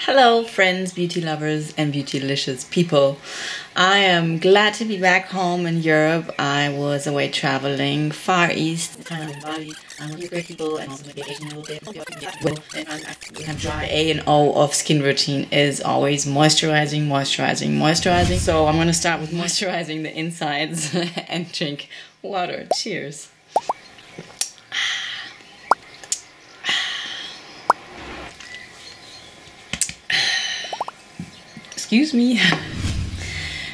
Hello friends, beauty lovers and beautylicious people. I am glad to be back home in Europe. I was away traveling far east, Thailand and Bali. I'm with great people and also vacation a little bit. A and O of skin routine is always moisturizing, moisturizing, moisturizing. So I'm going to start with moisturizing the insides and drink water. Cheers. Excuse me.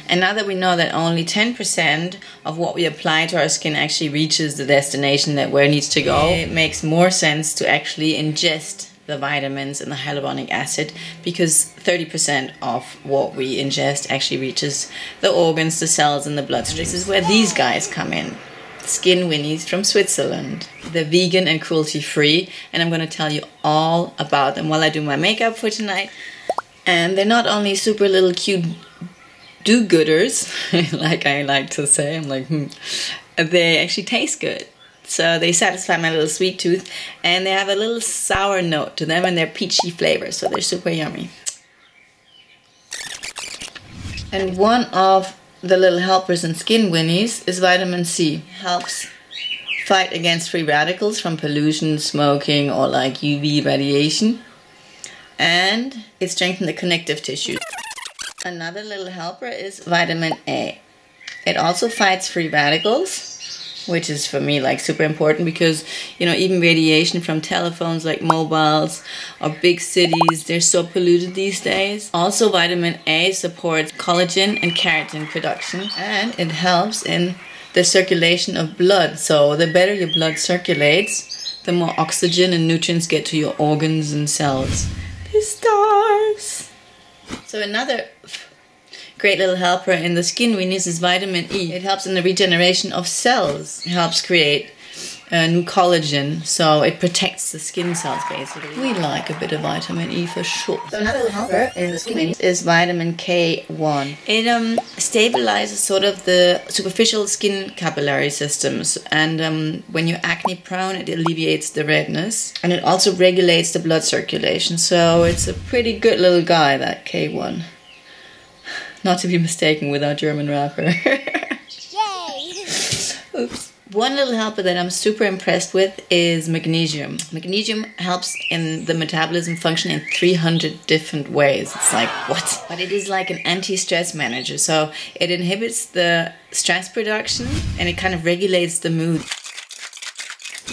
And now that we know that only 10% of what we apply to our skin actually reaches the destination that where it needs to go, it makes more sense to actually ingest the vitamins and the hyaluronic acid, because 30% of what we ingest actually reaches the organs, the cells, and the bloodstream. This is where these guys come in. Skin Winnies from Switzerland. They're vegan and cruelty-free, and I'm going to tell you all about them while I do my makeup for tonight. And they're not only super little cute do-gooders, like I like to say, they actually taste good. So they satisfy my little sweet tooth, and they have a little sour note to them, and they're peachy flavors, so they're super yummy. And one of the little helpers in Skin Winnies is vitamin C. Helps fight against free radicals from pollution, smoking, or like UV radiation. And it strengthens the connective tissue. Another little helper is vitamin A. It also fights free radicals, which is for me like super important because, you know, even radiation from telephones like mobiles or big cities, they're so polluted these days. Also, vitamin A supports collagen and keratin production, and it helps in the circulation of blood. So the better your blood circulates, the more oxygen and nutrients get to your organs and cells. Stars. So another great little helper in the Skin Winnies is vitamin E. It helps in the regeneration of cells. It helps create new collagen, so it protects the skin cells basically. We like a bit of vitamin E for sure. So another little helper in the Skin Winnies is vitamin K1. It stabilizes sort of the superficial skin capillary systems, and when you're acne prone, it alleviates the redness, and it also regulates the blood circulation. So it's a pretty good little guy, that K1. Not to be mistaken with our German rapper. Yay! Oops. One little helper that I'm super impressed with is magnesium. Magnesium helps in the metabolism function in 300 different ways. It's like, what? But it is like an anti-stress manager. So it inhibits the stress production and it kind of regulates the mood.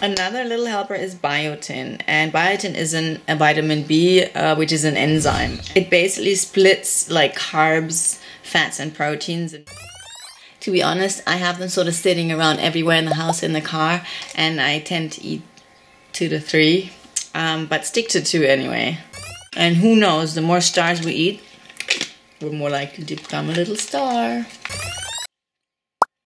Another little helper is biotin, and biotin is a vitamin B, which is an enzyme. It basically splits like carbs, fats, and proteins. To be honest, I have them sort of sitting around everywhere in the house, in the car, and I tend to eat 2 to 3, but stick to 2 anyway. And who knows, the more stars we eat, we're more likely to become a little star.